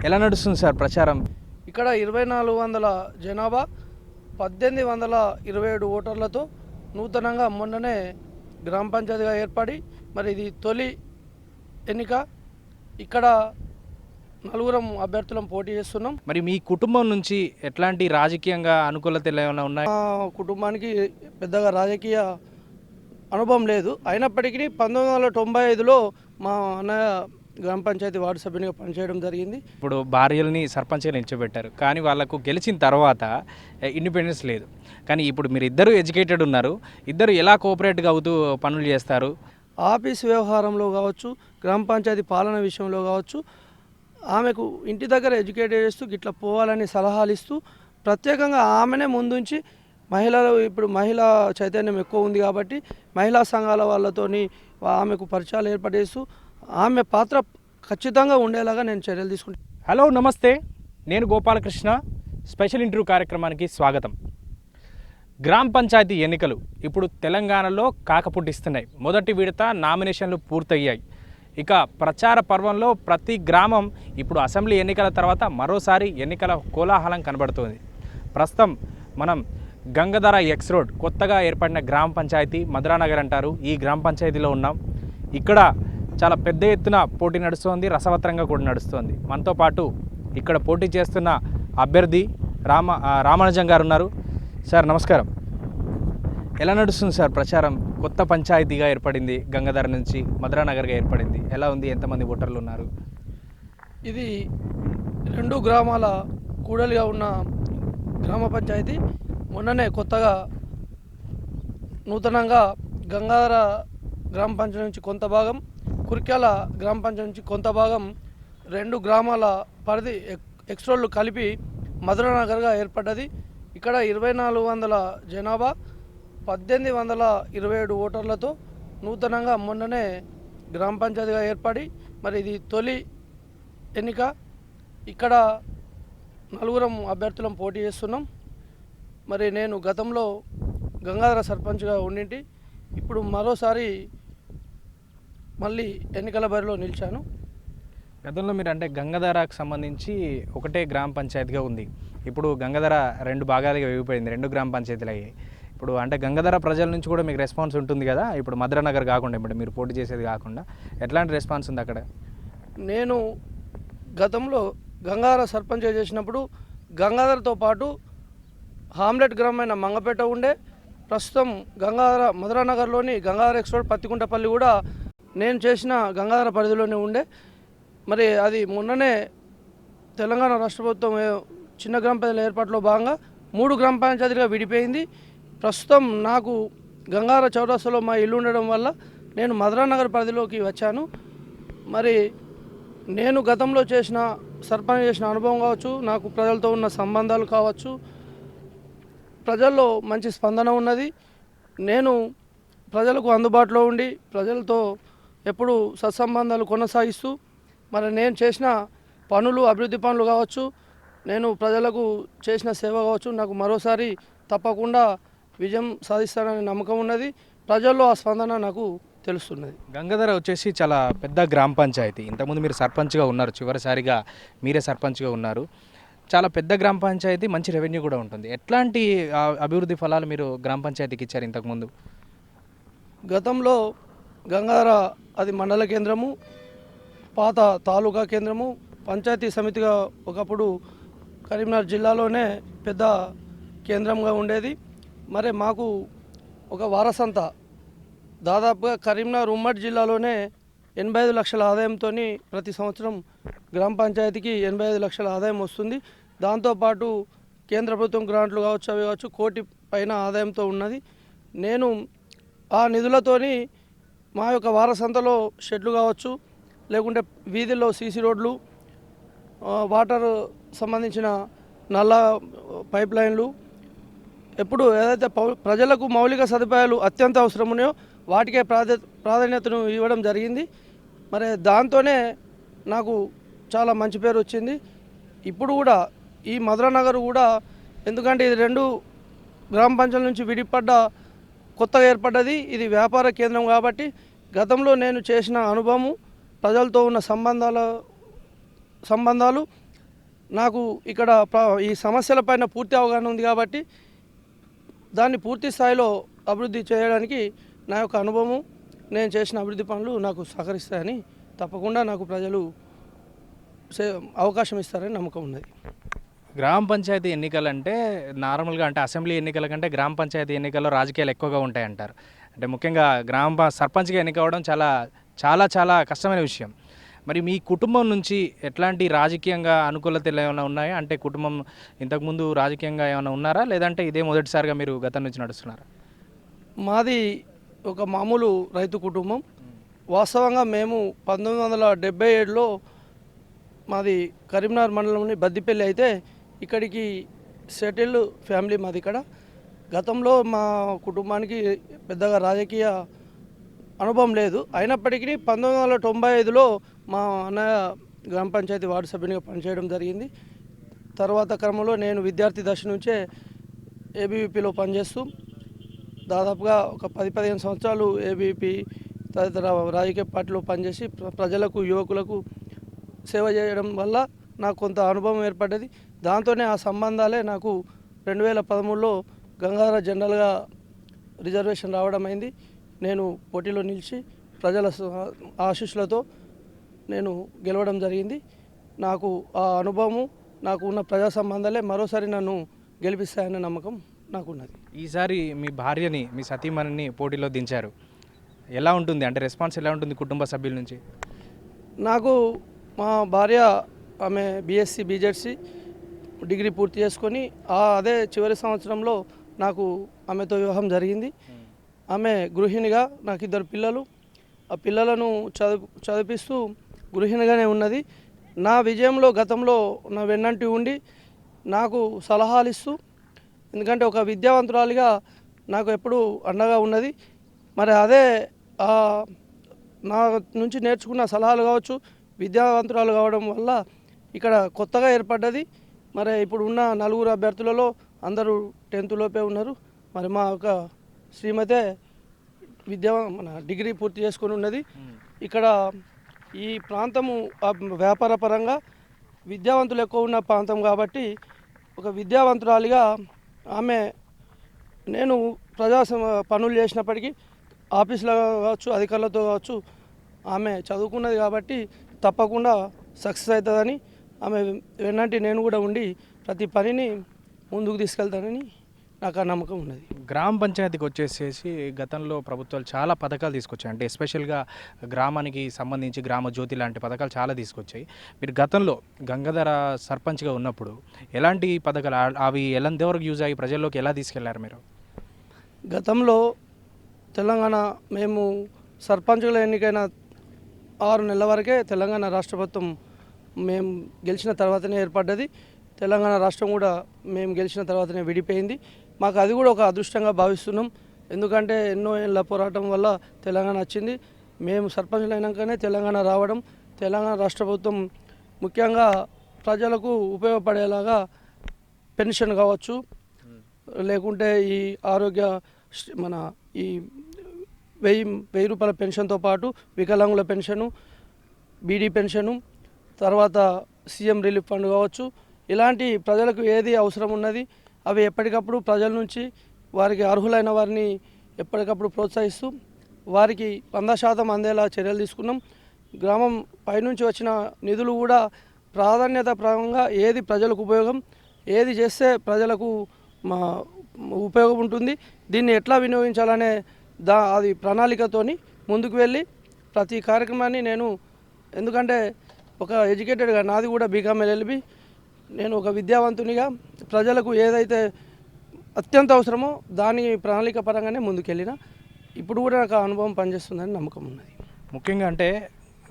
ఎలా నడుస్తుంది సార్ ప్రచారం? ఇక్కడ 2400 జనాభా 1827 ఓటర్లతో నూతనంగా మొన్ననే గ్రామ పంచాయతీగా ఏర్పడి మరి ఇది తొలి ఎన్నిక. ఇక్కడ నలుగురం అభ్యర్థులం పోటీ చేస్తున్నాం. మరి మీ కుటుంబం నుంచి ఎట్లాంటి రాజకీయంగా అనుకూలతలు ఏమైనా ఉన్నాయి? మా కుటుంబానికి పెద్దగా రాజకీయ అనుభవం లేదు. అయినప్పటికీ 1995లో మా అన్నయ్య గ్రామ పంచాయతీ వార్డు సభ్యునిగా పనిచేయడం జరిగింది. ఇప్పుడు భార్యల్ని సర్పంచ్గా నిల్చోబెట్టారు, కానీ వాళ్ళకు గెలిచిన తర్వాత ఇండిపెండెన్స్ లేదు. కానీ ఇప్పుడు మీరు ఇద్దరు ఎడ్యుకేటెడ్ ఉన్నారు, ఇద్దరు ఎలా కోఆపరేట్గా అవుతూ పనులు చేస్తారు? ఆఫీస్ వ్యవహారంలో కావచ్చు, గ్రామ పంచాయతీ పాలన విషయంలో కావచ్చు, ఆమెకు ఇంటి దగ్గర ఎడ్యుకేట్ చేస్తూ గిట్లా పోవాలని సలహాలు ఇస్తూ ప్రత్యేకంగా ఆమెనే ముందుంచి మహిళలు ఇప్పుడు మహిళా చైతన్యం ఎక్కువ ఉంది కాబట్టి మహిళా సంఘాల వాళ్ళతోని ఆమెకు పరిచయాలు ఏర్పడేస్తూ ఆమె పాత్ర ఖచ్చితంగా ఉండేలాగా నేను చర్యలు తీసుకుంటాను. హలో, నమస్తే. నేను గోపాలకృష్ణ. స్పెషల్ ఇంటర్వ్యూ కార్యక్రమానికి స్వాగతం. గ్రామ పంచాయతీ ఎన్నికలు ఇప్పుడు తెలంగాణలో కాకపుట్టిస్తున్నాయి. మొదటి విడత నామినేషన్లు పూర్తయ్యాయి. ఇక ప్రచార పర్వంలో ప్రతి గ్రామం ఇప్పుడు అసెంబ్లీ ఎన్నికల తర్వాత మరోసారి ఎన్నికల కోలాహలం కనబడుతుంది. ప్రస్తుతం మనం గంగధర ఎక్స్ రోడ్ కొత్తగా ఏర్పడిన గ్రామ పంచాయతీ మధురానగర్ అంటారు, ఈ గ్రామ పంచాయతీలో ఉన్నాం. ఇక్కడ చాలా పెద్ద ఎత్తున పోటీ నడుస్తోంది, రసవత్రంగా కూడా నడుస్తోంది. మనతో పాటు ఇక్కడ పోటీ చేస్తున్న అభ్యర్థి రామానుజం గారు ఉన్నారు. సార్ నమస్కారం. ఎలా నడుస్తుంది సార్ ప్రచారం? కొత్త పంచాయతీగా ఏర్పడింది, గంగాధర నుంచి మధురానగర్గా ఏర్పడింది. ఎలా ఉంది? ఎంతమంది ఓటర్లు ఉన్నారు? ఇది 2 గ్రామాల కూడలిగా ఉన్న గ్రామ పంచాయతీ. మొన్ననే కొత్తగా నూతనంగా గంగాధర గ్రామ పంచాయతీ నుంచి కొంత భాగం, కుర్క్యాల గ్రామ పంచాయతీ నుంచి కొంత భాగం 2 గ్రామాల పరిధి ఎక్స్ట్రోళ్ళు కలిపి మధురానగర్గా ఏర్పడ్డది. ఇక్కడ 2400 జనాభా 1827 ఓటర్లతో నూతనంగా మొన్ననే గ్రామ పంచాయతీగా ఏర్పడి మరి ఇది తొలి ఎన్నిక. ఇక్కడ నలుగురం అభ్యర్థులం పోటీ చేస్తున్నాం. మరి నేను గతంలో గంగాధర సర్పంచ్గా ఉండింటి, ఇప్పుడు మరోసారి మళ్ళీ ఎన్నికల బరిలో నిలిచాను. గతంలో మీరు అంటే గంగాధరకు సంబంధించి ఒకటే గ్రామ పంచాయతీగా ఉంది, ఇప్పుడు గంగాధర 2 భాగాలుగా విడిపోయింది, 2 గ్రామ పంచాయతీలు అయ్యాయి. ఇప్పుడు అంటే గంగాధర ప్రజల నుంచి కూడా మీకు రెస్పాన్స్ ఉంటుంది కదా, ఇప్పుడు మధురానగర్ కాకుండా ఇప్పుడు మీరు పోటీ చేసేది కాకుండా ఎట్లాంటి రెస్పాన్స్ ఉంది అక్కడ? నేను గతంలో గంగాధర సర్పంచ్ చేసినప్పుడు గంగాధరతో పాటు హామ్లెట్ గ్రామమైన మంగపేట ఉండే, ప్రస్తుతం గంగాధర మధురానగర్లోని గంగాధర ఎక్స్ రోడ్ పత్తికుంటపల్లి కూడా నేను చేసిన గంగాధర పరిధిలోనే ఉండే. మరి అది మొన్ననే తెలంగాణ రాష్ట్ర ప్రభుత్వం చిన్న గ్రామ పంచాయతీల ఏర్పాటులో భాగంగా 3 గ్రామ పంచాయతీలుగా విడిపోయింది. ప్రస్తుతం నాకు గంగాధర చౌరస్తాలో మా ఇల్లు ఉండడం వల్ల నేను మధురానగర్ పరిధిలోకి వచ్చాను. మరి నేను గతంలో సర్పంచ్ చేసిన అనుభవం కావచ్చు, నాకు ప్రజలతో ఉన్న సంబంధాలు కావచ్చు, ప్రజల్లో మంచి స్పందన ఉన్నది. నేను ప్రజలకు అందుబాటులో ఉండి ప్రజలతో ఎప్పుడు సత్సంబంధాలు కొనసాగిస్తూ మరి నేను చేసిన పనులు, అభివృద్ధి పనులు కావచ్చు, నేను ప్రజలకు చేసిన సేవ కావచ్చు, నాకు మరోసారి తప్పకుండా విజయం సాధిస్తాననే నమ్మకం ఉన్నది. ప్రజల్లో ఆ స్పందన నాకు తెలుస్తున్నది. గంగాధర వచ్చేసి చాలా పెద్ద గ్రామ పంచాయతీ. ఇంతకుముందు మీరు సర్పంచ్గా ఉన్నారు, చివరిసారిగా మీరే సర్పంచ్గా ఉన్నారు. చాలా పెద్ద గ్రామ పంచాయతీ, మంచి రెవెన్యూ కూడా ఉంటుంది. ఎట్లాంటి అభివృద్ధి ఫలాలు మీరు గ్రామ పంచాయతీకి ఇచ్చారు ఇంతకుముందు? గతంలో గంగాధర అది మండల కేంద్రము, పాత తాలూకా కేంద్రము, పంచాయతీ సమితిగా ఒకప్పుడు కరీంనగర్ జిల్లాలోనే పెద్ద కేంద్రంగా ఉండేది. మరి మాకు ఒక వారసంత దాదాపుగా కరీంనగర్ ఉమ్మడి జిల్లాలోనే 85 లక్షల ఆదాయంతో ప్రతి సంవత్సరం గ్రామ పంచాయతీకి 85 లక్షల ఆదాయం వస్తుంది. దాంతోపాటు కేంద్ర ప్రభుత్వం గ్రాంట్లు కావచ్చు, అవి కావచ్చు, 1 కోటి పైన ఆదాయంతో ఉన్నది. నేను ఆ నిధులతోని మా యొక్క వారసంతలో షెడ్లు కావచ్చు, లేకుంటే వీధుల్లో సీసీ రోడ్లు, వాటర్ సంబంధించిన నల్ల పైప్ లైన్లు, ఎప్పుడు ఏదైతే ప్రజలకు మౌలిక సదుపాయాలు అత్యంత అవసరం ఉన్నాయో వాటికే ప్రాధాన్యతను ఇవ్వడం జరిగింది. మరి దాంతోనే నాకు చాలా మంచి పేరు వచ్చింది. ఇప్పుడు కూడా ఈ మధురానగర్ కూడా, ఎందుకంటే ఇది 2 గ్రామ పంచాయతీల నుంచి విడిపడ్డ కొత్తగా ఏర్పడ్డది, ఇది వ్యాపార కేంద్రం కాబట్టి గతంలో నేను చేసిన అనుభవము, ప్రజలతో ఉన్న సంబంధాలు నాకు ఇక్కడ ఈ సమస్యలపైన పూర్తి అవగాహన ఉంది కాబట్టి దాన్ని పూర్తి స్థాయిలో అభివృద్ధి చేయడానికి నా యొక్క అనుభవం, నేను చేసిన అభివృద్ధి పనులు నాకు సహకరిస్తాయని, తప్పకుండా నాకు ప్రజలు అవకాశం ఇస్తారని నమ్మకం ఉన్నది. గ్రామ పంచాయతీ ఎన్నికలంటే నార్మల్గా అంటే అసెంబ్లీ ఎన్నికల కంటే గ్రామ పంచాయతీ ఎన్నికల్లో రాజకీయాలు ఎక్కువగా ఉంటాయంటారు. అంటే ముఖ్యంగా సర్పంచ్గా ఎన్నికవడం చాలా చాలా చాలా కష్టమైన విషయం. మరి మీ కుటుంబం నుంచి ఎట్లాంటి రాజకీయంగా అనుకూలతలు ఏమైనా ఉన్నాయా? అంటే కుటుంబం ఇంతకుముందు రాజకీయంగా ఏమైనా ఉన్నారా, లేదంటే ఇదే మొదటిసారిగా మీరు గతం నుంచి నడుస్తున్నారా? మాది ఒక మామూలు రైతు కుటుంబం. వాస్తవంగా మేము 1977లో మాది కరీంనగర్ మండలంలోని బద్దిపల్లి అయితే ఇక్కడికి సెటిల్డ్ ఫ్యామిలీ మాది ఇక్కడ. గతంలో మా కుటుంబానికి పెద్దగా రాజకీయ అనుభవం లేదు. అయినప్పటికీ 1995లో మా అన్నయ్య గ్రామ పంచాయతీ వార్డు సభ్యునిగా పనిచేయడం జరిగింది. తర్వాత క్రమంలో నేను విద్యార్థి దశ నుంచే ఏబీవీపీలో పనిచేస్తూ దాదాపుగా ఒక 10-15 సంవత్సరాలు ఏబీవీపీ తదితర రాజకీయ పార్టీలో పనిచేసి ప్రజలకు, యువకులకు సేవ చేయడం వల్ల నాకు కొంత అనుభవం ఏర్పడ్డది. దాంతోనే ఆ సంబంధాలే నాకు 2013లో గంగాధర జనరల్గా రిజర్వేషన్ రావడం అయింది. నేను పోటీలో నిలిచి ప్రజల ఆశీస్సులతో నేను గెలవడం జరిగింది. నాకు ఆ అనుభవము, నాకు ఉన్న ప్రజా సంబంధాలే మరోసారి నన్ను గెలిపిస్తాయన్న నమ్మకం నాకున్నది. ఈసారి మీ భార్యని, మీ సతీమణిని పోటీలో దించారు. ఎలా ఉంటుంది, అంటే రెస్పాన్స్ ఎలా ఉంటుంది కుటుంబ సభ్యుల నుంచి? నాకు మా భార్య, ఆమె బీఎస్సీ బీజెడ్సీ డిగ్రీ పూర్తి చేసుకొని అదే చివరి సంవత్సరంలో నాకు ఆమెతో వివాహం జరిగింది. ఆమె గృహిణిగా, నాకు 2 పిల్లలు. ఆ పిల్లలను చదివిస్తూ గృహిణిగానే ఉన్నది. నా విజయంలో గతంలో నా వెన్నంటి ఉండి నాకు సలహాలు ఇస్తూ, ఎందుకంటే ఒక విద్యావంతురాలిగా నాకు ఎప్పుడూ అండగా ఉన్నది. మరి అదే నా నుంచి నేర్చుకున్న సలహాలు కావచ్చు, విద్యావంతురాలు కావడం వల్ల ఇక్కడ కొత్తగా ఏర్పడ్డది. మరి ఇప్పుడు ఉన్న 4 అభ్యర్థులలో అందరూ 10th లోపే ఉన్నారు. మరి మా ఒక శ్రీమతే మన డిగ్రీ పూర్తి చేసుకొని ఉన్నది. ఇక్కడ ఈ ప్రాంతము వ్యాపార పరంగా విద్యావంతులు ఎక్కువ ఉన్న ప్రాంతం కాబట్టి ఒక విద్యావంతురాలిగా ఆమె, నేను పనులు చేసినప్పటికీ ఆఫీసులో కావచ్చు, అధికారులతో కావచ్చు, ఆమె చదువుకున్నది కాబట్టి తప్పకుండా సక్సెస్ అవుతుందని ఆమె వెన్నంటి నేను కూడా ఉండి ప్రతి పనిని ముందుకు తీసుకెళ్తానని నాకు ఆ నమ్మకం ఉన్నది. గ్రామ పంచాయతీకి వచ్చేసేసి గతంలో ప్రభుత్వాలు చాలా పథకాలు తీసుకొచ్చాయి. అంటే ఎస్పెషల్గా గ్రామానికి సంబంధించి గ్రామ జ్యోతి లాంటి పథకాలు చాలా తీసుకొచ్చాయి. మీరు గతంలో గంగాధర సర్పంచ్గా ఉన్నప్పుడు ఎలాంటి పథకాలు అవి ఎంతవరకు యూజ్ అయ్యి ప్రజల్లోకి ఎలా తీసుకెళ్లారు మీరు? గతంలో తెలంగాణ మేము సర్పంచుల ఎన్నికైన 6 నెలల వరకే తెలంగాణ రాష్ట్ర ప్రభుత్వం మేము గెలిచిన తర్వాతనే ఏర్పడ్డది. తెలంగాణ రాష్ట్రం కూడా మేము గెలిచిన తర్వాతనే విడిపోయింది. మాకు అది కూడా ఒక అదృష్టంగా భావిస్తున్నాం. ఎందుకంటే ఎన్నో ఏళ్ళ పోరాటం వల్ల తెలంగాణ వచ్చింది. మేము సర్పంచులు అయినాకనే తెలంగాణ రావడం, తెలంగాణ రాష్ట్ర ప్రభుత్వం ముఖ్యంగా ప్రజలకు ఉపయోగపడేలాగా పెన్షన్ కావచ్చు, లేకుంటే ఈ ఆరోగ్య మన ఈ 1000 రూపాయల పెన్షన్తో పాటు వికలాంగుల పెన్షను, బీడీ పెన్షను, తర్వాత సీఎం రిలీఫ్ ఫండ్ కావచ్చు, ఇలాంటి ప్రజలకు ఏది అవసరం ఉన్నది అవి ఎప్పటికప్పుడు ప్రజల నుంచి వారికి అర్హులైన వారిని ఎప్పటికప్పుడు ప్రోత్సహిస్తూ వారికి 100% అందేలా చర్యలు తీసుకున్నాం. గ్రామం పైనుంచి వచ్చిన నిధులు కూడా ప్రాధాన్యత పరంగా ఏది ప్రజలకు ఉపయోగం, ఏది చేస్తే ప్రజలకు ఉపయోగం ఉంటుంది, దీన్ని ఎట్లా వినియోగించాలనే అది ప్రణాళికతోని ముందుకు వెళ్ళి ప్రతి కార్యక్రమాన్ని నేను, ఎందుకంటే ఒక ఎడ్యుకేటెడ్గా నాది కూడా బీకామ్ ఎల్ఎల్బి, నేను ఒక విద్యావంతునిగా ప్రజలకు ఏదైతే అత్యంత అవసరమో దాని ప్రణాళిక పరంగానే ముందుకెళ్ళిన ఇప్పుడు కూడా నాకు అనుభవం పనిచేస్తుందని నమ్మకం ఉన్నది. ముఖ్యంగా అంటే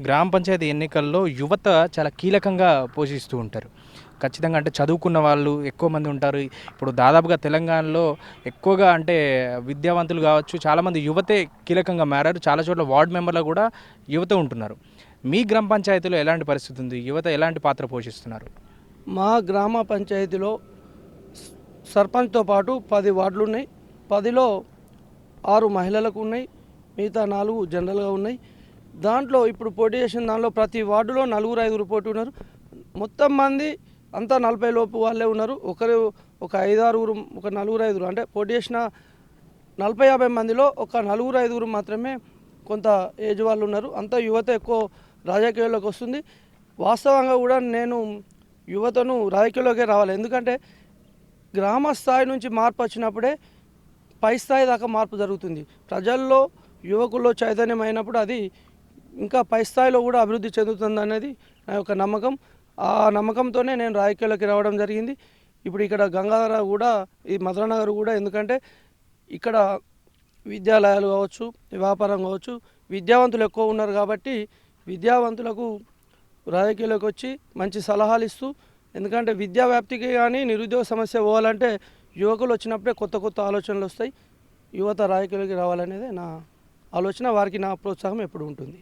గ్రామ పంచాయతీ ఎన్నికల్లో యువత చాలా కీలకంగా పోషిస్తూ ఉంటారు. ఖచ్చితంగా అంటే చదువుకున్న వాళ్ళు ఎక్కువ మంది ఉంటారు. ఇప్పుడు దాదాపుగా తెలంగాణలో ఎక్కువగా అంటే విద్యావంతులు కావచ్చు, చాలామంది యువతే కీలకంగా మారారు. చాలా చోట్ల వార్డు మెంబర్లు కూడా యువత ఉంటున్నారు. మీ గ్రామ పంచాయతీలో ఎలాంటి పరిస్థితి ఉంది? యువత ఎలాంటి పాత్ర పోషిస్తున్నారు? మా గ్రామ పంచాయతీలో సర్పంచ్తో పాటు 10 వార్డులు ఉన్నాయి. 10లో 6 మహిళలకు ఉన్నాయి, మిగతా 4 జనరల్గా ఉన్నాయి. దాంట్లో ఇప్పుడు పోటీ చేసిన దానిలో ప్రతి వార్డులో 4-5 పోటీ ఉన్నారు. మొత్తం మంది అంతా 40 లోపు వాళ్ళే ఉన్నారు. ఒక 5-6 ఒక 4-5 అంటే పోటీ చేసిన 40-50 మందిలో ఒక 4-5 మాత్రమే కొంత ఏజ్ వాళ్ళు ఉన్నారు. అంతా యువత ఎక్కువ రాజకీయాల్లోకి వస్తుంది. వాస్తవంగా కూడా నేను యువతను రాజకీయాల్లోకి రావాలి. ఎందుకంటే గ్రామ స్థాయి నుంచి మార్పు వచ్చినప్పుడే పై స్థాయి దాకా మార్పు జరుగుతుంది. ప్రజల్లో యువకుల్లో చైతన్యం అయినప్పుడు అది ఇంకా పై స్థాయిలో కూడా అభివృద్ధి చెందుతుంది అనేది నా యొక్క నమ్మకం. ఆ నమ్మకంతోనే నేను రాజకీయాల్లోకి రావడం జరిగింది. ఇప్పుడు ఇక్కడ గంగాధర కూడా ఈ మధురనగర్ కూడా ఎందుకంటే ఇక్కడ విద్యాలయాలు కావచ్చు, వ్యాపారం కావచ్చు, విద్యావంతులు ఎక్కువ ఉన్నారు కాబట్టి విద్యావంతులకు రాజకీయాల్లోకి వచ్చి మంచి సలహాలు ఇస్తూ, ఎందుకంటే విద్యా వ్యాప్తికి కానీ నిరుద్యోగ సమస్య పోవాలంటే యువకులు వచ్చినప్పుడే కొత్త కొత్త ఆలోచనలు వస్తాయి. యువత రాజకీయాల్లోకి రావాలనేదే నా ఆలోచన. వారికి నా ప్రోత్సాహం ఎప్పుడు ఉంటుంది.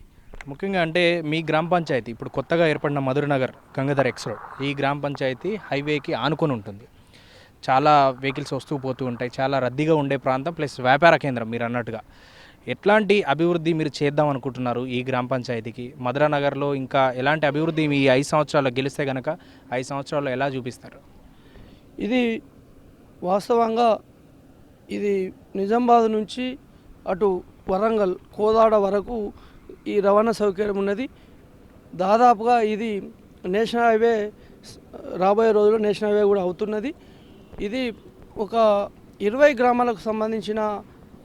ముఖ్యంగా అంటే మీ గ్రామ పంచాయతీ ఇప్పుడు కొత్తగా ఏర్పడిన మధురనగర్ గంగాధర్ ఎక్స్ రోడ్, ఈ గ్రామ పంచాయతీ హైవేకి ఆనుకొని ఉంటుంది. చాలా వెహికల్స్ వస్తూ పోతూ ఉంటాయి. చాలా రద్దీగా ఉండే ప్రాంతం ప్లస్ వ్యాపార కేంద్రం మీరు అన్నట్టుగా. ఎట్లాంటి అభివృద్ధి మీరు చేద్దాం అనుకుంటున్నారు ఈ గ్రామ పంచాయతీకి? మధురనగర్లో ఇంకా ఎలాంటి అభివృద్ధి మీ 5 సంవత్సరాల్లో గెలిస్తే కనుక 5 సంవత్సరాల్లో ఎలా చూపిస్తారు? ఇది వాస్తవంగా ఇది నిజామాబాద్ నుంచి అటు వరంగల్ కోదాడ వరకు ఈ రవాణా సౌకర్యం ఉన్నది. దాదాపుగా ఇది నేషనల్ హైవే, రాబోయే రోజుల్లో నేషనల్ హైవే కూడా అవుతున్నది. ఇది ఒక 20 గ్రామాలకు సంబంధించిన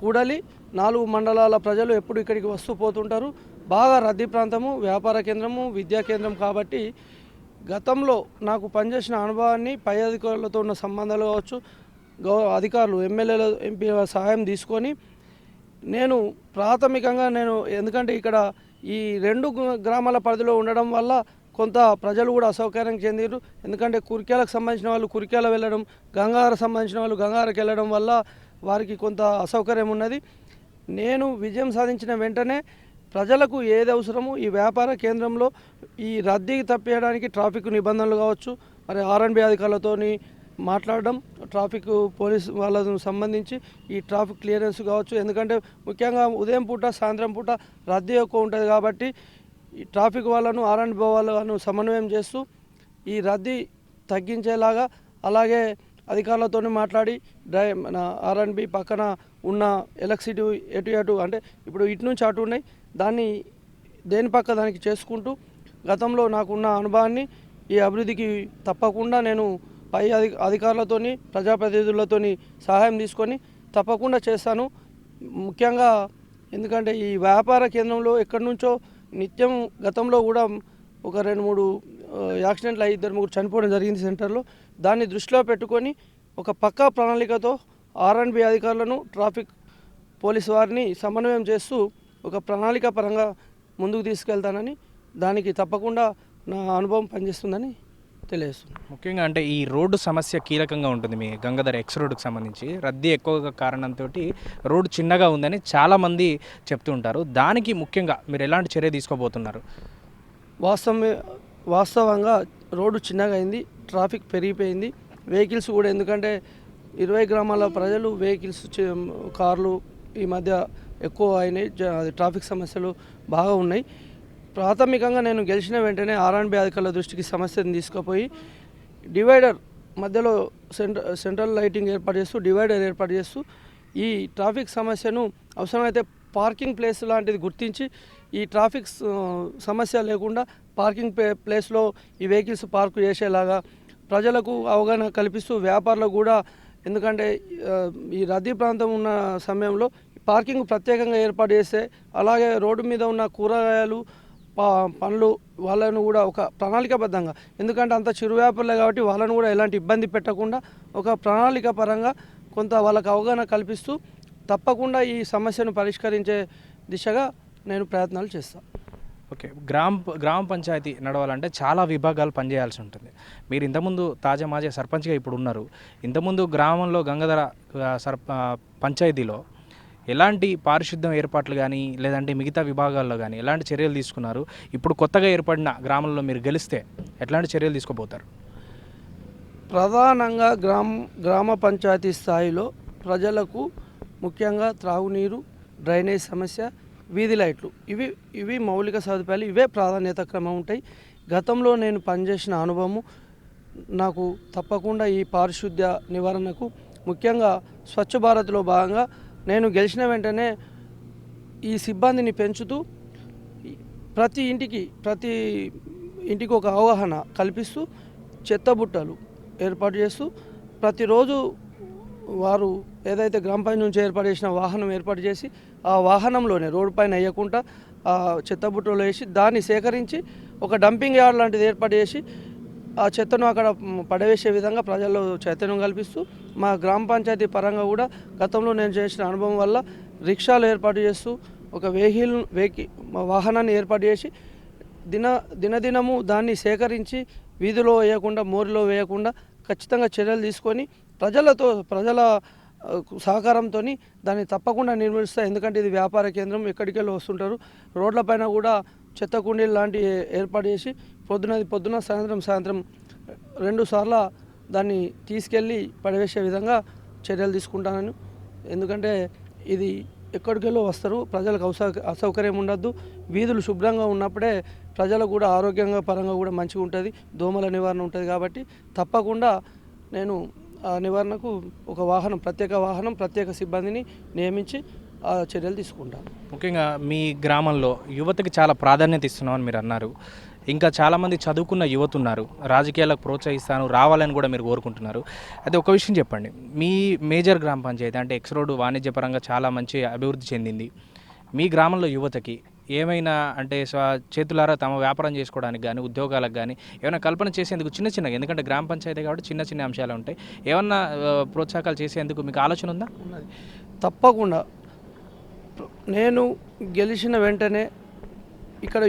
కూడలి. 4 మండలాల ప్రజలు ఎప్పుడు ఇక్కడికి వస్తూ పోతుంటారు. బాగా రద్దీ ప్రాంతము, వ్యాపార కేంద్రము, విద్యా కేంద్రం కాబట్టి గతంలో నాకు పనిచేసిన అనుభవాన్ని పై అధికారులతో ఉన్న సంబంధాలు కావచ్చు, అధికారులు ఎమ్మెల్యేల ఎంపీల సహాయం తీసుకొని నేను ప్రాథమికంగా ఎందుకంటే ఇక్కడ ఈ 2 గ్రామాల పరిధిలో ఉండడం వల్ల కొంత ప్రజలు కూడా అసౌకర్యం చెందిరు. ఎందుకంటే కురిక్యాలకు సంబంధించిన వాళ్ళు కురిక్యాల వెళ్ళడం, గంగాధర సంబంధించిన వాళ్ళు గంగాధరకి వెళ్ళడం వల్ల వారికి కొంత అసౌకర్యం ఉన్నది. నేను విజయం సాధించిన వెంటనే ప్రజలకు ఏది అవసరమో ఈ వ్యాపార కేంద్రంలో ఈ రద్దీ తప్పేయడానికి ట్రాఫిక్ నిబంధనలు కావచ్చు, మరి R&B అధికారులతోని మాట్లాడడం, ట్రాఫిక్ పోలీస్ వాళ్ళకు సంబంధించి ఈ ట్రాఫిక్ క్లియరెన్స్ కావచ్చు. ఎందుకంటే ముఖ్యంగా ఉదయం పూట సాయంత్రం పూట రద్దీ ఎక్కువ ఉంటుంది కాబట్టి ఈ ట్రాఫిక్ వాళ్ళను R&B వాళ్ళను సమన్వయం చేస్తూ ఈ రద్దీ తగ్గించేలాగా, అలాగే అధికారులతో మాట్లాడి మన R&B పక్కన ఉన్న ఎలక్ట్రిసిటీ ఎటు అంటే ఇప్పుడు ఇటు నుంచి అటు ఉన్నాయి, దాన్ని దేని పక్క దానికి చేసుకుంటూ గతంలో నాకున్న అనుభవాన్ని ఈ అభివృద్ధికి తప్పకుండా నేను పై అధికారులతోని ప్రజాప్రతినిధులతోని సహాయం తీసుకొని తప్పకుండా చేస్తాను. ముఖ్యంగా ఎందుకంటే ఈ వ్యాపార కేంద్రంలో ఎక్కడి నుంచో నిత్యం గతంలో కూడా ఒక 2-3 యాక్సిడెంట్లు అయ్యి 2-3 చనిపోవడం జరిగింది సెంటర్లో. దాన్ని దృష్టిలో పెట్టుకొని ఒక పక్కా ప్రణాళికతో R&B అధికారులను, ట్రాఫిక్ పోలీసు వారిని సమన్వయం చేస్తూ ఒక ప్రణాళిక పరంగా ముందుకు తీసుకెళ్తానని, దానికి తప్పకుండా నా అనుభవం పనిచేస్తుందని తెలియజేస్తుంది. ముఖ్యంగా అంటే ఈ రోడ్డు సమస్య కీలకంగా ఉంటుంది మీ గంగాధర్ ఎక్స్ రోడ్డుకి సంబంధించి. రద్దీ ఎక్కువగా కారణంతో రోడ్డు చిన్నగా ఉందని చాలామంది చెప్తూ ఉంటారు. దానికి ముఖ్యంగా మీరు ఎలాంటి చర్య తీసుకోబోతున్నారు? వాస్తవంగా రోడ్డు చిన్నగా అయింది, ట్రాఫిక్ పెరిగిపోయింది. వెహికల్స్ కూడా ఎందుకంటే 20 గ్రామాల ప్రజలు వెహికల్స్, కార్లు ఈ మధ్య ఎక్కువ అయినాయి. ట్రాఫిక్ సమస్యలు బాగా ఉన్నాయి. ప్రాథమికంగా నేను గెలిచిన వెంటనే R&B అధికారుల దృష్టికి సమస్యను తీసుకుపోయి డివైడర్ మధ్యలో సెంట్రల్ లైటింగ్ డివైడర్ ఏర్పాటు చేస్తూ ఈ ట్రాఫిక్ సమస్యను అవసరమైతే పార్కింగ్ ప్లేస్ లాంటిది గుర్తించి ఈ ట్రాఫిక్ సమస్య లేకుండా పార్కింగ్ ప్లేస్లో ఈ వెహికల్స్ పార్కు చేసేలాగా ప్రజలకు అవగాహన కల్పిస్తూ, వ్యాపారులకు కూడా, ఎందుకంటే ఈ రద్దీ ప్రాంతం ఉన్న సమయంలో పార్కింగ్ ప్రత్యేకంగా ఏర్పాటు చేస్తే, అలాగే రోడ్డు మీద ఉన్న కూరగాయలు, పండ్లు వాళ్ళను కూడా ఒక ప్రణాళికాబద్ధంగా, ఎందుకంటే అంత చిరు వ్యాపారులే కాబట్టి వాళ్ళను కూడా ఎలాంటి ఇబ్బంది పెట్టకుండా ఒక ప్రణాళిక పరంగా కొంత వాళ్ళకు అవగాహన కల్పిస్తూ తప్పకుండా ఈ సమస్యను పరిష్కరించే దిశగా నేను ప్రయత్నాలు చేస్తాను. ఓకే, గ్రామ పంచాయతీ నడవాలంటే చాలా విభాగాలు పనిచేయాల్సి ఉంటుంది. మీరు ఇంతకుముందు తాజా మాజీ సర్పంచ్గా ఇప్పుడు ఉన్నారు. ఇంతకుముందు గ్రామంలో గంగాధర పంచాయతీలో ఎలాంటి పారిశుద్ధ్యం ఏర్పాట్లు కానీ లేదంటే మిగతా విభాగాల్లో కానీ ఎలాంటి చర్యలు తీసుకున్నారు? ఇప్పుడు కొత్తగా ఏర్పడిన గ్రామంలో మీరు గెలిస్తే ఎట్లాంటి చర్యలు తీసుకోబోతారు? ప్రధానంగా గ్రామ పంచాయతీ స్థాయిలో ప్రజలకు ముఖ్యంగా త్రాగునీరు, డ్రైనేజ్ సమస్య, వీధి లైట్లు, ఇవి మౌలిక సదుపాయాలు, ఇవే ప్రాధాన్యత క్రమం ఉంటాయి. గతంలో నేను పనిచేసిన అనుభవము నాకు తప్పకుండా ఈ పారిశుద్ధ్య నివారణకు ముఖ్యంగా స్వచ్ఛ భారత్లో భాగంగా నేను గెలిచిన వెంటనే ఈ సిబ్బందిని పెంచుతూ ప్రతి ఇంటికి ఒక అవగాహన కల్పిస్తూ చెత్త బుట్టలు ఏర్పాటు చేస్తూ ప్రతిరోజు వారు ఏదైతే గ్రామ పంచాయతీ నుంచి ఏర్పాటు చేసిన వాహనం ఏర్పాటు చేసి ఆ వాహనంలోనే రోడ్డు పైన వేయకుండా ఆ చెత్త బుట్టలో వేసి దాన్ని సేకరించి ఒక డంపింగ్ యార్డ్ లాంటిది ఏర్పాటు చేసి ఆ చెత్తను అక్కడ పడవేసే విధంగా ప్రజల్లో చైతన్యం కల్పిస్తూ మా గ్రామ పంచాయతీ పరంగా కూడా గతంలో నేను చేసిన అనుభవం వల్ల రిక్షాలు ఏర్పాటు చేస్తూ ఒక వాహనాన్ని ఏర్పాటు చేసి దినదినము దాన్ని సేకరించి వీధిలో వేయకుండా మోరిలో వేయకుండా ఖచ్చితంగా చర్యలు తీసుకొని ప్రజల సహకారంతో దాన్ని తప్పకుండా నిర్మిస్తా. ఎందుకంటే ఇది వ్యాపార కేంద్రం, ఎక్కడికి వెళ్ళి వస్తుంటారు. రోడ్లపైన కూడా చెత్త కుండీలు లాంటివి ఏర్పాటు చేసి పొద్దున సాయంత్రం 2 సార్లు దాన్ని తీసుకెళ్ళి పడవేసే విధంగా చర్యలు తీసుకుంటాను. ఎందుకంటే ఇది ఎక్కడికెళ్ళో వస్తారు, ప్రజలకు అసౌకర్యం ఉండద్దు. వీధులు శుభ్రంగా ఉన్నప్పుడే ప్రజలకు కూడా ఆరోగ్యంగా పరంగా కూడా మంచిగా ఉంటుంది, దోమల నివారణ ఉంటుంది. కాబట్టి తప్పకుండా నేను ఆ నివారణకు ఒక ప్రత్యేక సిబ్బందిని నియమించి ఆ చర్యలు తీసుకుంటాను. ముఖ్యంగా మీ గ్రామంలో యువతకి చాలా ప్రాధాన్యత ఇస్తున్నామని మీరు అన్నారు. ఇంకా చాలామంది చదువుకున్న యువత ఉన్నారు, రాజకీయాలకు ప్రోత్సహిస్తాను రావాలని కూడా మీరు కోరుకుంటున్నారు. అయితే ఒక విషయం చెప్పండి, మీ మేజర్ గ్రామ పంచాయతీ అంటే ఎక్స్ రోడ్ వాణిజ్యపరంగా చాలా మంచి అభివృద్ధి చెందింది. మీ గ్రామంలో యువతకి ఏమైనా అంటే చేతులారా తమ వ్యాపారం చేసుకోవడానికి కానీ ఉద్యోగాలకు కానీ ఏమైనా కల్పన చేసేందుకు చిన్నగా, ఎందుకంటే గ్రామ పంచాయతీ కాబట్టి చిన్న అంశాలు ఉంటాయి, ఏమన్నా ప్రోత్సాహకాలు చేసేందుకు మీకు ఆలోచన ఉందా? ఉన్నది. తప్పకుండా నేను గెలిచిన వెంటనే ఇక్కడ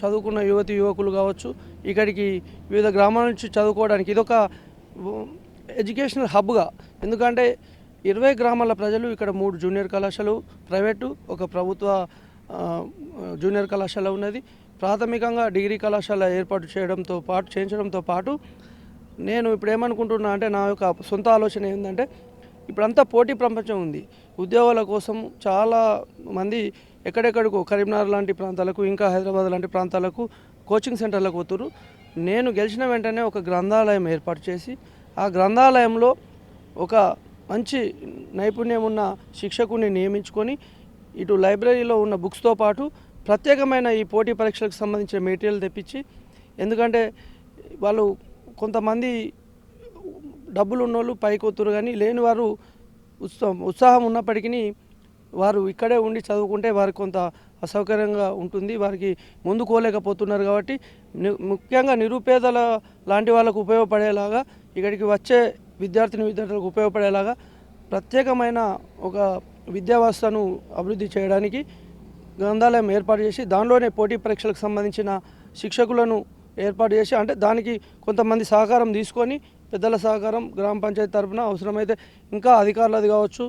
చదువుకున్న యువకులు కావచ్చు, ఇక్కడికి వివిధ గ్రామాల నుంచి చదువుకోవడానికి ఇదొక ఎడ్యుకేషనల్ హబ్గా. ఎందుకంటే 20 గ్రామాల ప్రజలు ఇక్కడ 3 జూనియర్ కళాశాలలు ప్రైవేటు, ఒక ప్రభుత్వ జూనియర్ కళాశాల ఉన్నది. ప్రాథమికంగా డిగ్రీ కళాశాల చేయించడంతో పాటు నేను ఇప్పుడు ఏమనుకుంటున్నా అంటే, నా యొక్క సొంత ఆలోచన ఏంటంటే, ఇప్పుడంతా పోటీ ప్రపంచం ఉంది. ఉద్యోగాల కోసం చాలా మంది ఎక్కడెక్కడికో కరీంనగర్ లాంటి ప్రాంతాలకు, ఇంకా హైదరాబాద్ లాంటి ప్రాంతాలకు కోచింగ్ సెంటర్లకు పోతున్నారు. నేను గెలిచిన వెంటనే ఒక గ్రంథాలయం ఏర్పాటు చేసి ఆ గ్రంథాలయంలో ఒక మంచి నైపుణ్యం ఉన్న శిక్షకుని నియమించుకొని ఇటు లైబ్రరీలో ఉన్న బుక్స్తో పాటు ప్రత్యేకమైన ఈ పోటీ పరీక్షలకు సంబంధించిన మెటీరియల్ తెప్పించి, ఎందుకంటే వాళ్ళు కొంతమంది డబ్బులు ఉన్నోళ్ళు పైకి వస్తున్నారు, కానీ లేని వారు ఉత్సాహం ఉన్నప్పటికీ వారు ఇక్కడే ఉండి చదువుకుంటే వారికి కొంత అసౌకర్యంగా ఉంటుంది, వారికి ముందుకోలేకపోతున్నారు. కాబట్టి ముఖ్యంగా నిరుపేదల లాంటి వాళ్ళకు ఉపయోగపడేలాగా, ఇక్కడికి వచ్చే విద్యార్థులకు ఉపయోగపడేలాగా ప్రత్యేకమైన ఒక విద్యా వ్యవస్థను అభివృద్ధి చేయడానికి గ్రంథాలయం ఏర్పాటు చేసి దానిలోనే పోటీ పరీక్షలకు సంబంధించిన శిక్షకులను ఏర్పాటు చేసి, అంటే దానికి కొంతమంది సహకారం తీసుకొని, పెద్దల సహకారం గ్రామ పంచాయతీ తరఫున అవసరమైతే ఇంకా అధికారులది కావచ్చు,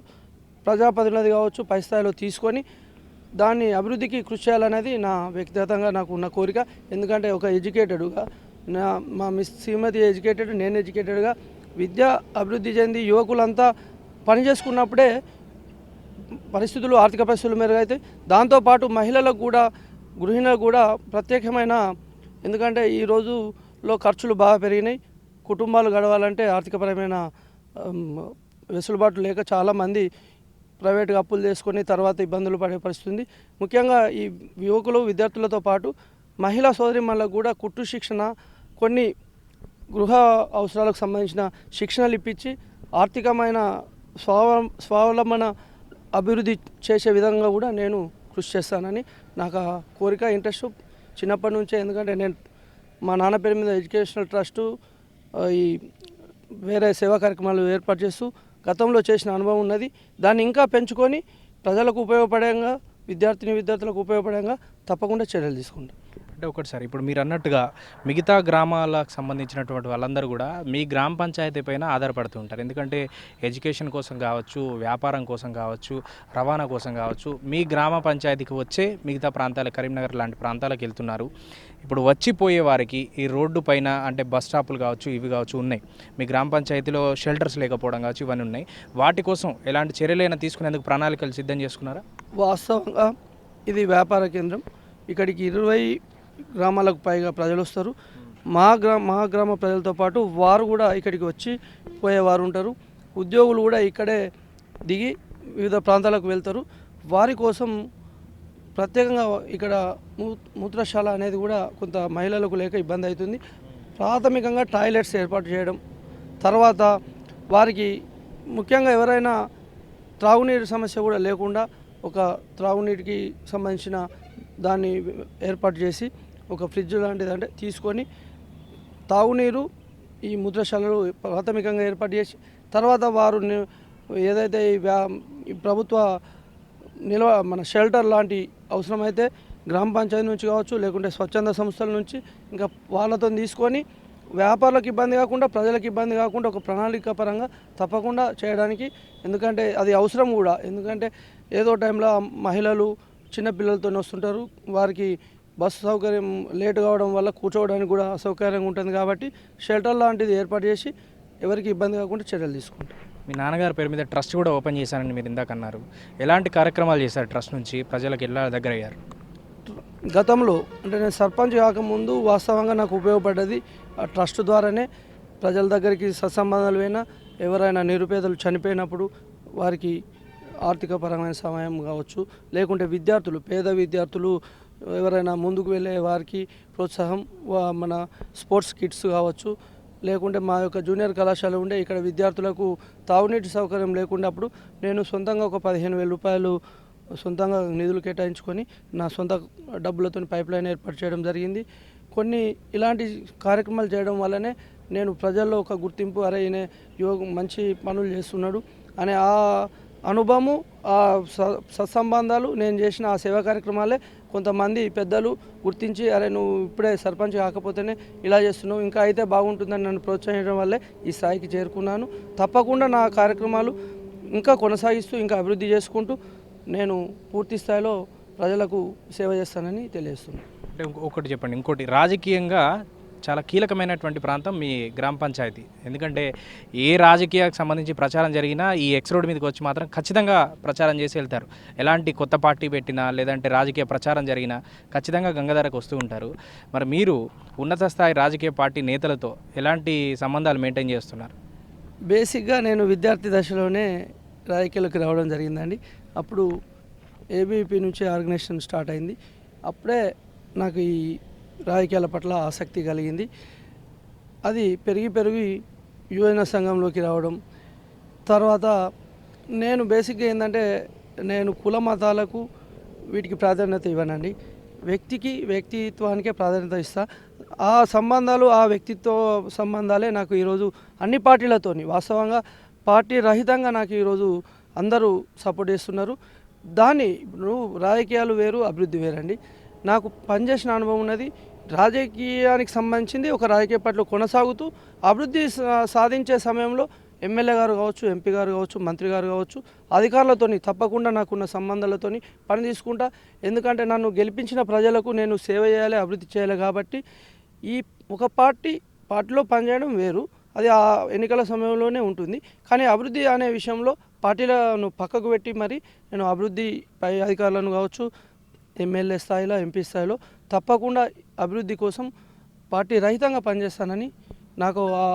ప్రజాప్రతినిధులది కావచ్చు, పై స్థాయిలో తీసుకొని దాన్ని అభివృద్ధికి కృషి చేయాలనేది నా వ్యక్తిగతంగా నాకు ఉన్న కోరిక. ఎందుకంటే ఒక ఎడ్యుకేటెడ్గా మా శ్రీమతి ఎడ్యుకేటెడ్, నేను ఎడ్యుకేటెడ్గా విద్య అభివృద్ధి చెంది యువకులంతా పని చేసుకున్నప్పుడే ఆర్థిక పరిస్థితులు మెరుగైతాయి. దాంతోపాటు మహిళలకు కూడా, గృహిణులకు కూడా ప్రత్యేకమైన, ఎందుకంటే ఈ రోజులో ఖర్చులు బాగా పెరిగినాయి. కుటుంబాలు గడవాలంటే ఆర్థికపరమైన వెసులుబాటు లేక చాలామంది ప్రైవేట్గా అప్పులు చేసుకొని తర్వాత ఇబ్బందులు పడే పరిస్థితి ఉంది. ముఖ్యంగా ఈ విద్యార్థులతో పాటు మహిళా సోదరిమణులకు కూడా కుట్టు శిక్షణ, కొన్ని గృహ అవసరాలకు సంబంధించిన శిక్షణలు ఇప్పించి ఆర్థికమైన స్వావలంబన అభివృద్ధి చేసే విధంగా కూడా నేను కృషి చేస్తానని నాకు ఆ కోరిక, ఇంట్రెస్ట్ చిన్నప్పటి నుంచే. ఎందుకంటే నేను మా నాన్న పేరు మీద ఎడ్యుకేషనల్ ట్రస్టు, ఈ వేరే సేవా కార్యక్రమాలు ఏర్పాటు చేస్తూ గతంలో చేసిన అనుభవం ఉన్నది. దాన్ని ఇంకా పెంచుకొని ప్రజలకు ఉపయోగపడేంగా, విద్యార్థులకు ఉపయోగపడేంగా తప్పకుండా చర్యలు తీసుకుంటాం. అంటే ఒకటిసారి ఇప్పుడు మీరు అన్నట్టుగా మిగతా గ్రామాలకు సంబంధించినటువంటి వాళ్ళందరూ కూడా మీ గ్రామ పంచాయతీ పైన ఆధారపడుతూ ఉంటారు. ఎందుకంటే ఎడ్యుకేషన్ కోసం కావచ్చు, వ్యాపారం కోసం కావచ్చు, రవాణా కోసం కావచ్చు, మీ గ్రామ పంచాయతీకి వచ్చే మిగతా ప్రాంతాలు, కరీంనగర్ లాంటి ప్రాంతాలకు వెళ్తున్నారు. ఇప్పుడు వచ్చిపోయే వారికి ఈ రోడ్డు పైన అంటే బస్ స్టాపులు కావచ్చు, ఇవి కావచ్చు ఉన్నాయి. మీ గ్రామ పంచాయతీలో షెల్టర్స్ లేకపోవడం కావచ్చు, ఇవన్నీ ఉన్నాయి. వాటి కోసం ఎలాంటి చర్యలైనా తీసుకునేందుకు ప్రణాళికలు సిద్ధం చేసుకున్నారా? వాస్తవంగా ఇది వ్యాపార కేంద్రం. ఇక్కడికి 20 గ్రామాలకు పైగా ప్రజలు వస్తారు. మా గ్రామ ప్రజలతో పాటు వారు కూడా ఇక్కడికి వచ్చి పోయేవారు ఉంటారు. ఉద్యోగులు కూడా ఇక్కడే దిగి వివిధ ప్రాంతాలకు వెళ్తారు. వారి కోసం ప్రత్యేకంగా ఇక్కడ మూత్రశాల అనేది కూడా కొంత మహిళలకు లేక ఇబ్బంది అవుతుంది. ప్రాథమికంగా టాయిలెట్స్ ఏర్పాటు చేయడం, తర్వాత వారికి ముఖ్యంగా ఎవరైనా త్రాగునీరు సమస్య కూడా లేకుండా ఒక త్రాగునీటికి సంబంధించిన దాన్ని ఏర్పాటు చేసి ఒక ఫ్రిడ్జ్ లాంటిది అంటే తీసుకొని తాగునీరు ఈ మూత్రశాలలు ప్రాథమికంగా ఏర్పాటు చేసి తర్వాత వారు ఏదైతే ఈ ప్రభుత్వ మన షెల్టర్ లాంటి అవసరమైతే గ్రామ పంచాయతీ నుంచి కావచ్చు, లేకుంటే స్వచ్ఛంద సంస్థల నుంచి ఇంకా వాళ్ళతో తీసుకొని వ్యాపారులకు ఇబ్బంది కాకుండా, ప్రజలకు ఇబ్బంది కాకుండా ఒక ప్రణాళిక పరంగా తప్పకుండా చేయడానికి, ఎందుకంటే అది అవసరం కూడా. ఎందుకంటే ఏదో టైంలో మహిళలు చిన్నపిల్లలతో వస్తుంటారు, వారికి బస్సు సౌకర్యం లేట్ కావడం వల్ల కూర్చోవడానికి కూడా అసౌకర్యంగా ఉంటుంది. కాబట్టి షెల్టర్ లాంటిది ఏర్పాటు చేసి ఎవరికి ఇబ్బంది కాకుండా చర్యలు తీసుకుంటారు. మీ నాన్నగారి పేరు మీద ట్రస్ట్ కూడా ఓపెన్ చేశారని మీరు ఇందాక అన్నారు. ఎలాంటి కార్యక్రమాలు చేశారు ట్రస్ట్ నుంచి? ప్రజలకు ఎలా దగ్గర అయ్యారు? గతంలో అంటే నేను సర్పంచ్ కాకముందు వాస్తవంగా నాకు ఉపయోగపడ్డది ఆ ట్రస్ట్ ద్వారానే. ప్రజల దగ్గరికి సత్సంబంధాలు పోయినా, ఎవరైనా నిరుపేదలు చనిపోయినప్పుడు వారికి ఆర్థిక పరమైన సహాయం కావచ్చు, లేకుంటే విద్యార్థులు, పేద విద్యార్థులు ఎవరైనా ముందుకు వెళ్ళే వారికి ప్రోత్సాహం, మన స్పోర్ట్స్ కిట్స్ కావచ్చు, లేకుంటే మా యొక్క జూనియర్ కళాశాల ఉండే ఇక్కడ విద్యార్థులకు తాగునీటి సౌకర్యం లేకున్నప్పుడు నేను సొంతంగా ఒక 15,000 రూపాయలు సొంతంగా నిధులు కేటాయించుకొని నా సొంత డబ్బులతో పైప్ లైన్ ఏర్పాటు చేయడం జరిగింది. కొన్ని ఇలాంటి కార్యక్రమాలు చేయడం వల్లనే నేను ప్రజల్లో ఒక గుర్తింపు, అరే ఈయన మంచి పనులు చేస్తున్నాడు అనే ఆ అనుభవము, ఆ సత్సంబంధాలు, నేను చేసిన ఆ సేవా కార్యక్రమాలే కొంతమంది పెద్దలు గుర్తించి, అరే నువ్వు ఇప్పుడే సర్పంచ్ కాకపోతేనే ఇలా చేస్తున్నావు, ఇంకా అయితే బాగుంటుందని నన్ను ప్రోత్సహించడం వల్లే ఈ స్థాయికి చేరుకున్నాను. తప్పకుండా నా కార్యక్రమాలు ఇంకా కొనసాగిస్తూ ఇంకా అభివృద్ధి చేసుకుంటూ నేను పూర్తి స్థాయిలో ప్రజలకు సేవ చేస్తానని తెలియజేస్తున్నాను. అంటే ఒకటి చెప్పండి, ఇంకోటి రాజకీయంగా చాలా కీలకమైనటువంటి ప్రాంతం మీ గ్రామ పంచాయతీ. ఎందుకంటే ఏ రాజకీయానికి సంబంధించి ప్రచారం జరిగినా ఈ ఎక్స్ రోడ్ మీదకి వచ్చి మాత్రం ఖచ్చితంగా ప్రచారం చేసి వెళ్తారు. ఎలాంటి కొత్త పార్టీ పెట్టినా లేదంటే రాజకీయ ప్రచారం జరిగినా ఖచ్చితంగా గంగాధరకు వస్తూ ఉంటారు. మరి మీరు ఉన్నత స్థాయి రాజకీయ పార్టీ నేతలతో ఎలాంటి సంబంధాలు మెయింటైన్ చేస్తున్నారు? బేసిక్గా నేను విద్యార్థి దశలోనే రాజకీయాలకు రావడం జరిగిందండి. అప్పుడు ఏబీపీ నుంచి ఆర్గనైజేషన్ స్టార్ట్ అయింది. అప్పుడే నాకు ఈ రాజకీయాల పట్ల ఆసక్తి కలిగింది. అది పెరిగి యువజన సంఘంలోకి రావడం, తర్వాత నేను బేసిక్గా ఏంటంటే నేను కుల మతాలకు వీటికి ప్రాధాన్యత ఇవ్వనండి. వ్యక్తిత్వానికే ప్రాధాన్యత ఇస్తా. ఆ సంబంధాలు, ఆ వ్యక్తిత్వ సంబంధాలే నాకు ఈరోజు అన్ని పార్టీలతోని, వాస్తవంగా పార్టీ రహితంగా నాకు ఈరోజు అందరూ సపోర్ట్ చేస్తున్నారు. దాన్ని రాజకీయాలు వేరు, అభివృద్ధి వేరండి. నాకు పనిచేసిన అనుభవం ఉన్నది. రాజకీయానికి సంబంధించింది ఒక రాజకీయ పార్టీలో కొనసాగుతూ అభివృద్ధి సాధించే సమయంలో ఎమ్మెల్యే గారు కావచ్చు, ఎంపీ గారు కావచ్చు, మంత్రి గారు కావచ్చు, అధికారులతోని తప్పకుండా నాకున్న సంబంధాలతోని పని తీసుకుంటా. ఎందుకంటే నన్ను గెలిపించిన ప్రజలకు నేను సేవ చేయాలి, అభివృద్ధి చేయాలి. కాబట్టి ఈ ఒక పార్టీలో పనిచేయడం వేరు, అది ఆ ఎన్నికల సమయంలోనే ఉంటుంది. కానీ అభివృద్ధి అనే విషయంలో పార్టీలను పక్కకు పెట్టి మరి నేను అభివృద్ధి పై అధికారులను కావచ్చు, ఎమ్మెల్యే స్థాయిలో, ఎంపీ స్థాయిలో తప్పకుండా అభివృద్ధి కోసం పార్టీ రహితంగా పనిచేస్తానని, నాకు ఆ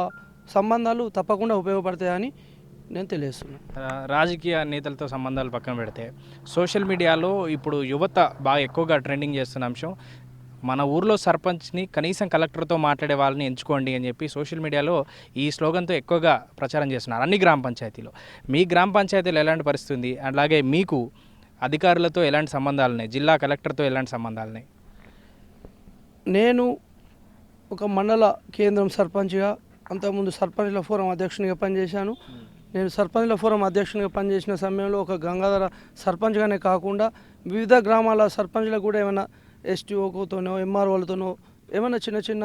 సంబంధాలు తప్పకుండా ఉపయోగపడతాయని నేను తెలియజేస్తున్నాను. రాజకీయ నేతలతో సంబంధాలు పక్కన పెడితే సోషల్ మీడియాలో ఇప్పుడు యువత బాగా ఎక్కువగా ట్రెండింగ్ చేస్తున్న అంశం, మన ఊర్లో సర్పంచ్ని కనీసం కలెక్టర్తో మాట్లాడే వాళ్ళని ఎంచుకోండి అని చెప్పి సోషల్ మీడియాలో ఈ స్లోగన్తో ఎక్కువగా ప్రచారం చేస్తున్నారు అన్ని గ్రామ పంచాయతీలో. మీ గ్రామ పంచాయతీలో ఎలాంటి పరిస్థితి ఉంది? అలాగే మీకు అధికారులతో ఎలాంటి సంబంధాలు ఉన్నాయి? జిల్లా కలెక్టర్తో ఎలాంటి సంబంధాలు ఉన్నాయి? నేను ఒక మండల కేంద్రం సర్పంచ్గా, అంతకుముందు సర్పంచ్ల ఫోరం అధ్యక్షునిగా పనిచేశాను. నేను సర్పంచ్ల ఫోరం అధ్యక్షునిగా పనిచేసిన సమయంలో ఒక గంగాధర సర్పంచ్గానే కాకుండా వివిధ గ్రామాల సర్పంచ్లకు కూడా ఏమైనా ఎస్టీఓతోనో, ఎంఆర్ఓలతోనో ఏమైనా చిన్న చిన్న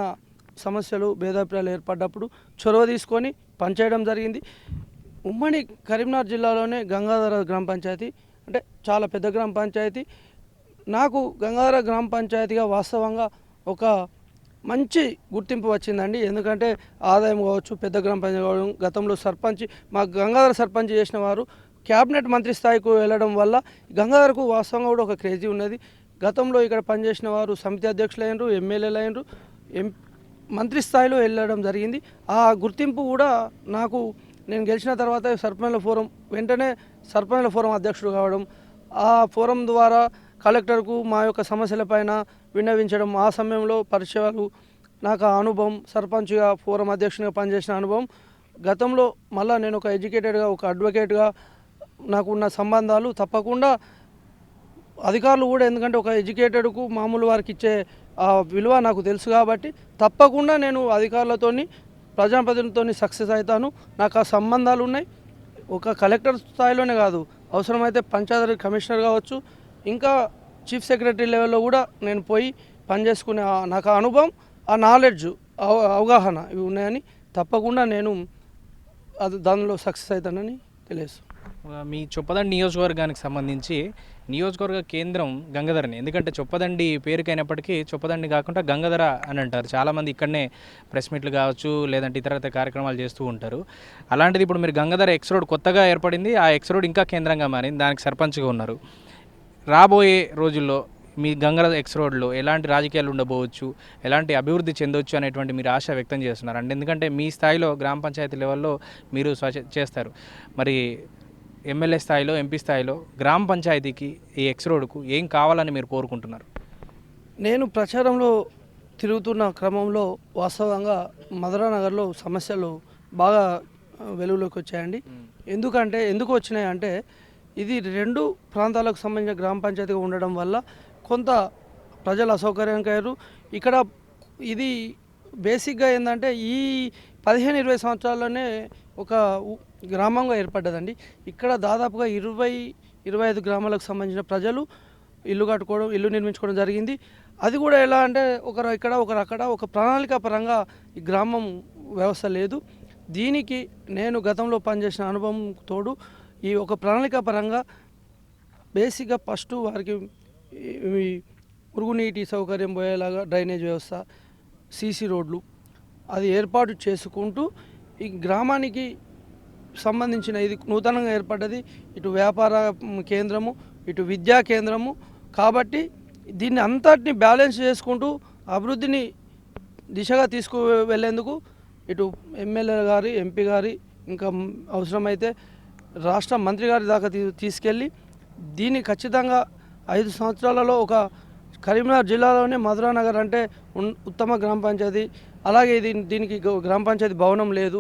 సమస్యలు, భేదాభిప్రాయాలు ఏర్పడ్డప్పుడు చొరవ తీసుకొని పనిచేయడం జరిగింది. ఉమ్మడి కరీంనగర్ జిల్లాలోనే గంగాధర గ్రామ పంచాయతీ అంటే చాలా పెద్ద గ్రామ పంచాయతీ. నాకు గంగాధర గ్రామ పంచాయతీగా వాస్తవంగా ఒక మంచి గుర్తింపు వచ్చిందండి. ఎందుకంటే ఆదాయం కావచ్చు, పెద్ద గ్రామ పంచాయతీ కావడం, గతంలో సర్పంచ్ మా గంగాధర సర్పంచ్ చేసిన వారు క్యాబినెట్ మంత్రి స్థాయికి వెళ్ళడం వల్ల గంగాధరకు వాస్తవంగా కూడా ఒక క్రేజీ ఉన్నది. గతంలో ఇక్కడ పనిచేసిన వారు సమితి అధ్యక్షులు అయినరు, ఎమ్మెల్యేలు అయినరు, మంత్రి స్థాయిలో వెళ్ళడం జరిగింది. ఆ గుర్తింపు కూడా నాకు నేను గెలిచిన తర్వాత సర్పంచ్ల ఫోరం వెంటనే సర్పంచ్ల ఫోరం అధ్యక్షుడు కావడం, ఆ ఫోరం ద్వారా కలెక్టర్కు మా యొక్క సమస్యలపైన విన్నవించడం, ఆ సమయంలో పరిచయాలు, నాకు ఆ అనుభవం, సర్పంచ్గా ఫోరం అధ్యక్షునిగా పనిచేసిన అనుభవం, గతంలో మళ్ళీ నేను ఒక ఎడ్యుకేటెడ్గా ఒక అడ్వకేట్గా నాకున్న సంబంధాలు తప్పకుండా అధికారులు కూడా, ఎందుకంటే ఒక ఎడ్యుకేటెడ్కు మామూలు వారికి ఇచ్చే ఆ విలువ నాకు తెలుసు కాబట్టి తప్పకుండా నేను అధికారులతోని ప్రజాప్రతినిధులతోని సక్సెస్ అవుతాను. నాకు ఆ సంబంధాలు ఉన్నాయి. ఒక కలెక్టర్ స్థాయిలోనే కాదు, అవసరమైతే పంచాయతీ కమిషనర్ కావచ్చు, ఇంకా చీఫ్ సెక్రటరీ లెవెల్లో కూడా నేను పోయి పనిచేసుకునే నాకు ఆ అనుభవం, ఆ నాలెడ్జ్, అవగాహన ఇవి ఉన్నాయని తప్పకుండా నేను దానిలో సక్సెస్ అవుతానని తెలియదు. మీ చొప్పదండి నియోజకవర్గానికి సంబంధించి నియోజకవర్గ కేంద్రం గంగధరని, ఎందుకంటే చొప్పదండి పేరుకైనప్పటికీ చొప్పదండి కాకుండా గంగధర అని అంటారు. చాలామంది ఇక్కడనే ప్రెస్ మీట్లు కావచ్చు, లేదంటే ఇతర కార్యక్రమాలు చేస్తూ ఉంటారు. అలాంటిది ఇప్పుడు మీరు గంగధర ఎక్స్ రోడ్ కొత్తగా ఏర్పడింది, ఆ ఎక్స్ రోడ్ ఇంకా కేంద్రంగా మారింది, దానికి సర్పంచ్గా ఉన్నారు. రాబోయే రోజుల్లో మీ గంగధర ఎక్స్ రోడ్లో ఎలాంటి రాజకీయాలు ఉండబోవచ్చు, ఎలాంటి అభివృద్ధి చెందొచ్చు అనేటువంటి మీరు ఆశ వ్యక్తం చేస్తున్నారు అంటే, ఎందుకంటే మీ స్థాయిలో గ్రామ పంచాయతీ లెవెల్లో మీరు చేస్తారు. మరి ఎమ్మెల్యే స్థాయిలో, ఎంపీ స్థాయిలో గ్రామ పంచాయతీకి ఈ ఎక్స్ రోడ్కు ఏం కావాలని మీరు కోరుకుంటున్నారు? నేను ప్రచారంలో తిరుగుతున్న క్రమంలో వాస్తవంగా మధురానగర్లో సమస్యలు బాగా వెలుగులోకి వచ్చాయండి. ఎందుకు వచ్చినాయంటే, ఇది రెండు ప్రాంతాలకు సంబంధించిన గ్రామ పంచాయతీగా ఉండడం వల్ల కొంత ప్రజలు అసౌకర్యంకయ్యారు. ఇక్కడ ఇది బేసిక్గా ఏంటంటే ఈ 15-20 సంవత్సరాల్లోనే ఒక గ్రామంగా ఏర్పడ్డదండి. ఇక్కడ దాదాపుగా 20-25 గ్రామాలకు సంబంధించిన ప్రజలు ఇల్లు కట్టుకోవడం, ఇల్లు నిర్మించుకోవడం జరిగింది. అది కూడా ఎలా అంటే ఒకరు ఇక్కడ ఒకరు అక్కడ, ఒక ప్రణాళిక పరంగా ఈ గ్రామం వ్యవస్థ లేదు. దీనికి నేను గతంలో పనిచేసిన అనుభవం తోడు ఈ ఒక ప్రణాళిక పరంగా బేసిక్గా ఫస్ట్ వారికి మురుగునీటి సౌకర్యం పోయేలాగా డ్రైనేజ్ వ్యవస్థ, సీసీ రోడ్లు అది ఏర్పాటు చేసుకుంటూ ఈ గ్రామానికి సంబంధించిన ఇది నూతనంగా ఏర్పడ్డది. ఇటు వ్యాపార కేంద్రము, ఇటు విద్యా కేంద్రము కాబట్టి దీన్ని అంతటిని బ్యాలెన్స్ చేసుకుంటూ అభివృద్ధిని దిశగా వెళ్ళేందుకు ఇటు ఎమ్మెల్యే గారి, ఎంపీ గారి, ఇంకా అవసరమైతే రాష్ట్ర మంత్రి గారి దాకా తీసుకెళ్ళి దీన్ని ఖచ్చితంగా 5 సంవత్సరాలలో ఒక కరీంనగర్ జిల్లాలోనే మధురానగర్ అంటే ఉత్తమ గ్రామ పంచాయతీ. అలాగే దీనికి గ్రామ పంచాయతీ భవనం లేదు.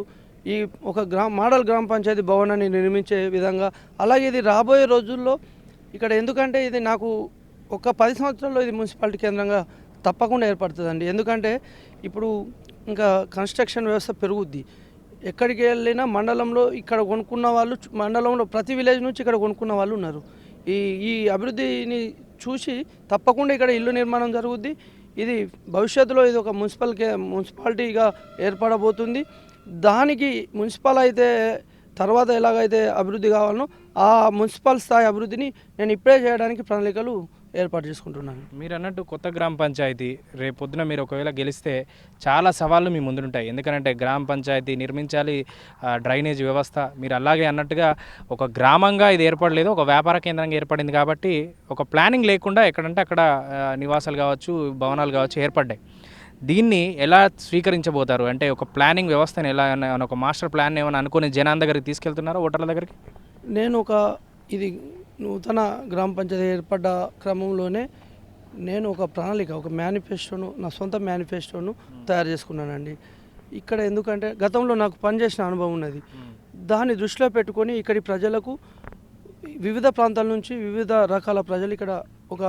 ఈ ఒక మోడల్ గ్రామ పంచాయతీ భవనాన్ని నిర్మించే విధంగా, అలాగే ఇది రాబోయే రోజుల్లో ఇక్కడ ఎందుకంటే ఇది నాకు ఒక 10 సంవత్సరాల్లో ఇది మున్సిపాలిటీ కేంద్రంగా తప్పకుండా ఏర్పడుతుందండి. ఎందుకంటే ఇప్పుడు ఇంకా కన్స్ట్రక్షన్ వ్యవస్థ పెరుగుద్ది. ఎక్కడికి వెళ్ళినా మండలంలో ఇక్కడ కొనుక్కున్న వాళ్ళు, మండలంలో ప్రతి విలేజ్ నుంచి ఇక్కడ కొనుక్కున్న వాళ్ళు ఉన్నారు. ఈ అభివృద్ధిని చూసి తప్పకుండా ఇక్కడ ఇల్లు నిర్మాణం జరుగుద్ది. ఇది భవిష్యత్తులో ఇది ఒక మున్సిపాలిటీగా ఏర్పడబోతుంది. దానికి మున్సిపల్ అయితే తర్వాత ఎలాగైతే అభివృద్ధి కావాలనో ఆ మున్సిపల్ స్థాయి అభివృద్ధిని నేను ఇప్పుడే చేయడానికి ప్రణాళికలు ఏర్పాటు చేసుకుంటున్నాను. మీరు అన్నట్టు కొత్త గ్రామ పంచాయతీ రేపొద్దున మీరు ఒకవేళ గెలిస్తే చాలా సవాళ్ళు మీ ముందుంటాయి. ఎందుకంటే గ్రామ పంచాయతీ నిర్మించాలి, డ్రైనేజ్ వ్యవస్థ, మీరు అలాగే అన్నట్టుగా ఒక గ్రామంగా ఇది ఏర్పడలేదు, ఒక వ్యాపార కేంద్రంగా ఏర్పడింది కాబట్టి ఒక ప్లానింగ్ లేకుండా ఎక్కడంటే అక్కడ నివాసాలు కావచ్చు, భవనాలు కావచ్చు ఏర్పడ్డాయి. దీన్ని ఎలా స్వీకరించబోతారు? అంటే ఒక ప్లానింగ్ వ్యవస్థను ఎలా, ఒక మాస్టర్ ప్లాన్ ఏమైనా అనుకుని జనాల దగ్గరికి తీసుకెళ్తున్నారో, ఓటర్ల దగ్గరికి? నేను ఇది నూతన గ్రామ పంచాయతీ ఏర్పడ్డ క్రమంలోనే నేను ఒక ప్రణాళిక, ఒక మేనిఫెస్టోను, నా సొంత మేనిఫెస్టోను తయారు చేసుకున్నానండి. ఇక్కడ ఎందుకంటే గతంలో నాకు పనిచేసిన అనుభవం ఉన్నది. దాన్ని దృష్టిలో పెట్టుకొని ఇక్కడి ప్రజలకు వివిధ ప్రాంతాల నుంచి వివిధ రకాల ప్రజలు ఇక్కడ ఒక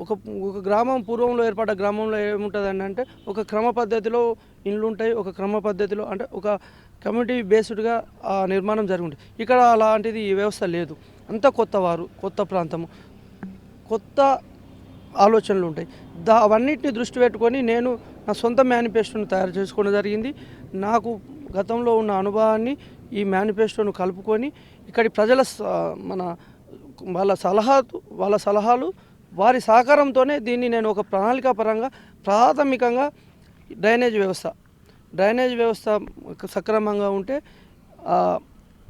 ఒక గ్రామం పూర్వంలో ఏర్పడ్డ గ్రామంలో ఏముంటుందండి అంటే ఒక క్రమ పద్ధతిలో ఇండ్లు ఉంటాయి, ఒక క్రమ పద్ధతిలో అంటే ఒక కమ్యూనిటీ బేస్డ్గా ఆ నిర్మాణం జరిగి ఉంటుంది. ఇక్కడ అలాంటిది ఈ వ్యవస్థ లేదు. అంతా కొత్తవారు, కొత్త ప్రాంతము, కొత్త ఆలోచనలు ఉంటాయి. అవన్నిటిని దృష్టి పెట్టుకొని నేను నా సొంత మేనిఫెస్టోను తయారు చేసుకోవడం జరిగింది. నాకు గతంలో ఉన్న అనుభవాన్ని ఈ మేనిఫెస్టోను కలుపుకొని ఇక్కడి ప్రజల వాళ్ళ సలహాలు వారి సహకారంతోనే దీన్ని నేను ఒక ప్రణాళికా పరంగా ప్రాథమికంగా డ్రైనేజ్ వ్యవస్థ సక్రమంగా ఉంటే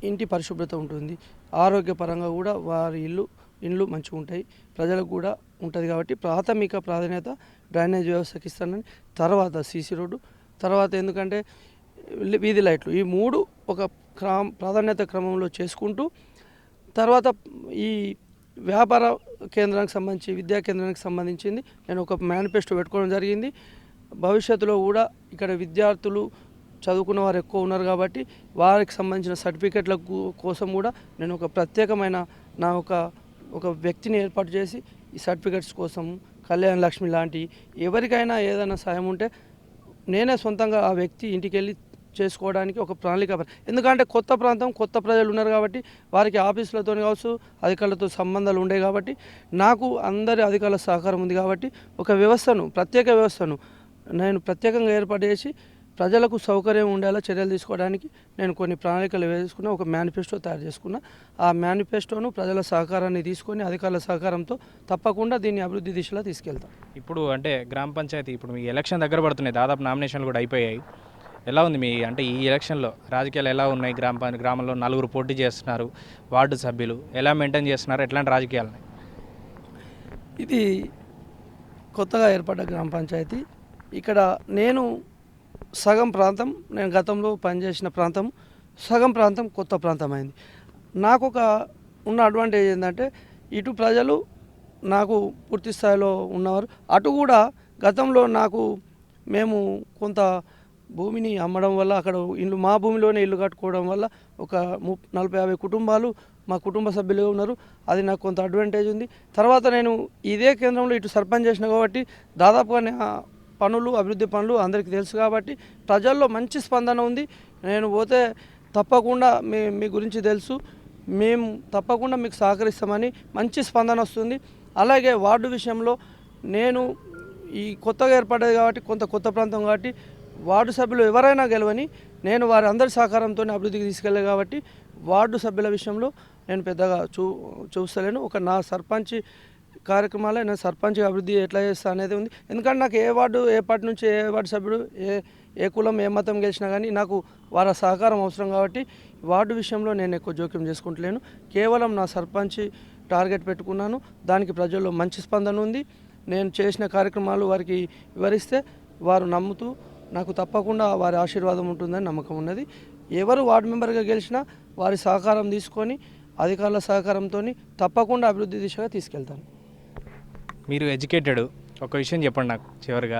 ఇంటి పరిశుభ్రత ఉంటుంది, ఆరోగ్యపరంగా కూడా వారి ఇండ్లు మంచిగా ఉంటాయి, ప్రజలకు కూడా ఉంటుంది. కాబట్టి ప్రాథమిక ప్రాధాన్యత డ్రైనేజ్ వ్యవస్థకి ఇస్తానని, తర్వాత సీసీ రోడ్డు, తర్వాత ఎందుకంటే వీధి లైట్లు ఈ 3 ఒక ప్రాధాన్యత క్రమంలో చేసుకుంటూ తర్వాత ఈ వ్యాపార కేంద్రానికి సంబంధించి విద్యా కేంద్రానికి సంబంధించింది నేను ఒక మేనిఫెస్టో పెట్టుకోవడం జరిగింది. భవిష్యత్తులో కూడా ఇక్కడ విద్యార్థులు చదువుకున్న వారు ఎక్కువ ఉన్నారు కాబట్టి వారికి సంబంధించిన సర్టిఫికెట్ల కోసం కూడా నేను ఒక ప్రత్యేకమైన నా ఒక వ్యక్తిని ఏర్పాటు చేసి ఈ సర్టిఫికెట్స్ కోసం కళ్యాణ లక్ష్మి లాంటి ఎవరికైనా ఏదైనా సాయం ఉంటే నేనే సొంతంగా ఆ వ్యక్తి ఇంటికి వెళ్ళి చేసుకోవడానికి ఒక ప్రణాళిక. ఎందుకంటే కొత్త ప్రాంతం కొత్త ప్రజలు ఉన్నారు కాబట్టి వారికి ఆఫీసులతో కావచ్చు అధికారులతో సంబంధాలు ఉండే కాబట్టి నాకు అందరి అధికారుల సహకారం ఉంది కాబట్టి ఒక వ్యవస్థను ప్రత్యేక వ్యవస్థను నేను ప్రత్యేకంగా ఏర్పాటు చేసి ప్రజలకు సౌకర్యం ఉండేలా చర్యలు తీసుకోవడానికి నేను కొన్ని ప్రణాళికలు వేసుకున్న ఒక మేనిఫెస్టో తయారు చేసుకున్నా. ఆ మేనిఫెస్టోను ప్రజల సహకారాన్ని తీసుకొని అధికారుల సహకారంతో తప్పకుండా దీన్ని అభివృద్ధి దిశలో తీసుకెళ్తాం. ఇప్పుడు అంటే గ్రామ పంచాయతీ ఇప్పుడు మీ ఎలక్షన్ దగ్గర పడుతున్నాయి, దాదాపు నామినేషన్లు కూడా అయిపోయాయి. ఎలా ఉంది మీ అంటే ఈ ఎలక్షన్లో రాజకీయాలు ఎలా ఉన్నాయి? గ్రామంలో 4 పోటీ చేస్తున్నారు, వార్డు సభ్యులు ఎలా మెయింటైన్ చేస్తున్నారు? ఎట్లాంటి రాజకీయాలు ఉన్నాయి? ఇది కొత్తగా ఏర్పడ్డ గ్రామ పంచాయతీ. ఇక్కడ నేను సగం ప్రాంతం నేను గతంలో పనిచేసిన ప్రాంతం, సగం ప్రాంతం కొత్త ప్రాంతం అయింది. నాకు ఉన్న అడ్వాంటేజ్ ఏంటంటే ఇటు ప్రజలు నాకు పూర్తి స్థాయిలో ఉన్నవారు, అటు కూడా గతంలో మేము కొంత భూమిని అమ్మడం వల్ల అక్కడ మా భూమిలోనే ఇల్లు కట్టుకోవడం వల్ల ఒక 40-50 కుటుంబాలు మా కుటుంబ సభ్యులుగా ఉన్నారు. అది నాకు కొంత అడ్వాంటేజ్ ఉంది. తర్వాత నేను ఇదే కేంద్రంలో ఇటు సర్పంచ్ చేసిన కాబట్టి దాదాపుగా పనులు అభివృద్ధి పనులు అందరికీ తెలుసు కాబట్టి ప్రజల్లో మంచి స్పందన ఉంది. నేను పోతే తప్పకుండా మీ గురించి తెలుసు, మేము తప్పకుండా మీకు సహకరిస్తామని మంచి స్పందన వస్తుంది. అలాగే వార్డు విషయంలో నేను ఈ కొత్తగా ఏర్పడ్డది కాబట్టి కొత్త ప్రాంతం కాబట్టి వార్డు సభ్యులు ఎవరైనా గెలవని నేను వారి అందరి సహకారంతో అభివృద్ధికి తీసుకెళ్ళాను కాబట్టి వార్డు సభ్యుల విషయంలో నేను పెద్దగా చూస్తలేను. నా సర్పంచ్ కార్యక్రమాలే నేను సర్పంచ్ అభివృద్ధి ఎట్లా చేస్తా అనేది ఉంది. ఎందుకంటే నాకు ఏ పార్టీ నుంచి ఏ వార్డు సభ్యుడు ఏ కులం ఏ మతం గెలిచినా కానీ నాకు వారి సహకారం అవసరం కాబట్టి వార్డు విషయంలో నేను ఎక్కువ జోక్యం చేసుకుంటలేను. కేవలం నా సర్పంచ్ టార్గెట్ పెట్టుకున్నాను. దానికి ప్రజల్లో మంచి స్పందన ఉంది. నేను చేసిన కార్యక్రమాలు వారికి వివరిస్తే వారు నమ్ముతూ నాకు తప్పకుండా వారి ఆశీర్వాదం ఉంటుందని నమ్మకం ఉన్నది. ఎవరు వార్డు మెంబర్గా గెలిచినా వారి సహకారం తీసుకొని అధికారుల సహకారంతో తప్పకుండా అభివృద్ధి దిశగా తీసుకెళ్తాను. మీరు ఎడ్యుకేటెడ్, ఒక విషయం చెప్పండి నాకు చివరిగా.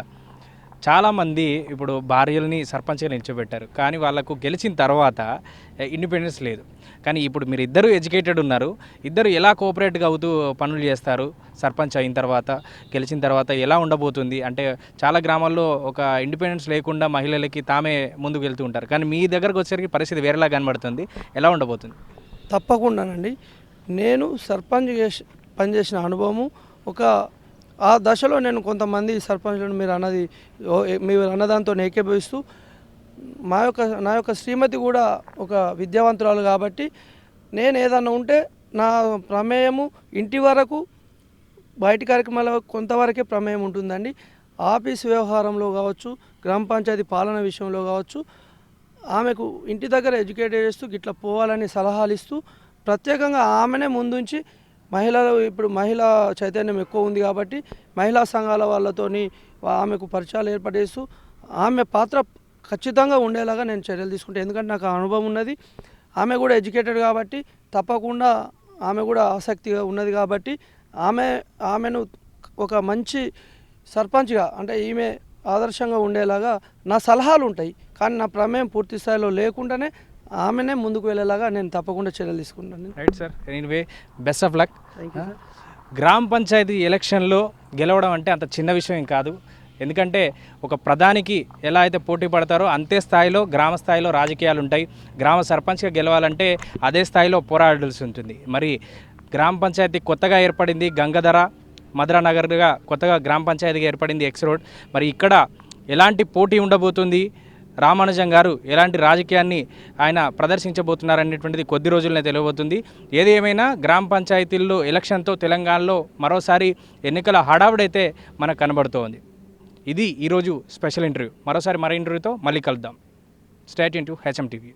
చాలామంది ఇప్పుడు భార్యల్ని సర్పంచ్గా నిల్చోబెట్టారు, కానీ వాళ్ళకు గెలిచిన తర్వాత ఇండిపెండెన్స్ లేదు. కానీ ఇప్పుడు మీరు ఇద్దరు ఎడ్యుకేటెడ్ ఉన్నారు, ఇద్దరు ఎలా కోఆపరేట్గా అవుతూ పనులు చేస్తారు? సర్పంచ్ అయిన తర్వాత గెలిచిన తర్వాత ఎలా ఉండబోతుంది? అంటే చాలా గ్రామాల్లో ఒక ఇండిపెండెన్స్ లేకుండా మహిళలకి తామే ముందుకు వెళ్తూ ఉంటారు, కానీ మీ దగ్గరకు వచ్చేసరికి పరిస్థితి వేరేలా కనబడుతుంది. ఎలా ఉండబోతుంది? తప్పకుండానండి. నేను సర్పంచ్ పనిచేసిన అనుభవము ఆ దశలో నేను కొంతమంది సర్పంచ్లను మీరు అన్నదాంతో ఏకీభవిస్తూ నా యొక్క శ్రీమతి కూడా ఒక విద్యావంతురాలు కాబట్టి నేను ఏదన్నా ఉంటే నా ప్రమేయము ఇంటి వరకు, బయటి కార్యక్రమాల కొంతవరకే ప్రమేయం ఉంటుందండి. ఆఫీస్ వ్యవహారంలో కావచ్చు, గ్రామ పంచాయతీ పాలన విషయంలో కావచ్చు, ఆమెకు ఇంటి దగ్గర ఎడ్యుకేట్ చేస్తూ గిట్లా పోవాలని సలహాలు ఇస్తూ ప్రత్యేకంగా ఆమెనే ముందుంచి ఇప్పుడు మహిళా చైతన్యం ఎక్కువ ఉంది కాబట్టి మహిళా సంఘాల వాళ్ళతోని ఆమెకు పరిచయాలు ఏర్పాటు చేస్తూ ఆమె పాత్ర ఖచ్చితంగా ఉండేలాగా నేను చర్యలు తీసుకుంటాను. ఎందుకంటే నాకు అనుభవం ఉన్నది. ఆమె కూడా ఎడ్యుకేటెడ్ కాబట్టి తప్పకుండా ఆమె కూడా ఆసక్తిగా ఉన్నది కాబట్టి ఆమెను ఒక మంచి సర్పంచ్గా అంటే ఈమె ఆదర్శంగా ఉండేలాగా నా సలహాలు ఉంటాయి. కానీ నా ప్రమేయం పూర్తి స్థాయిలో లేకుండానే ఆమెనే ముందుకు వెళ్ళేలాగా నేను తప్పకుండా చర్యలు తీసుకుంటాను. Right sir, anyway best of luck. గ్రామ పంచాయతీ ఎలక్షన్లో గెలవడం అంటే అంత చిన్న విషయం కాదు. ఎందుకంటే ఒక ప్రధానికి ఎలా అయితే పోటీ పడతారో అంతే స్థాయిలో గ్రామ స్థాయిలో రాజకీయాలు ఉంటాయి. గ్రామ సర్పంచ్గా గెలవాలంటే అదే స్థాయిలో పోరాడాల్సి ఉంటుంది. మరి గ్రామ పంచాయతీ కొత్తగా ఏర్పడింది గంగాధర మధురానగర్గా, కొత్తగా గ్రామ పంచాయతీగా ఏర్పడింది ఎక్స్ రోడ్. మరి ఇక్కడ ఎలాంటి పోటీ ఉండబోతుంది, రామానుజం గారు ఎలాంటి రాజకీయాన్ని ఆయన ప్రదర్శించబోతున్నారనేటువంటిది కొద్ది రోజులనే తెలియబోతుంది. ఏది ఏమైనా గ్రామ పంచాయతీల్లో ఎలక్షన్తో తెలంగాణలో మరోసారి ఎన్నికల హడావుడైతే మనకు కనబడుతోంది. ఇది ఈరోజు స్పెషల్ ఇంటర్వ్యూ. మరో ఇంటర్వ్యూతో మళ్ళీ కలుద్దాం. Stay tune to HM TV.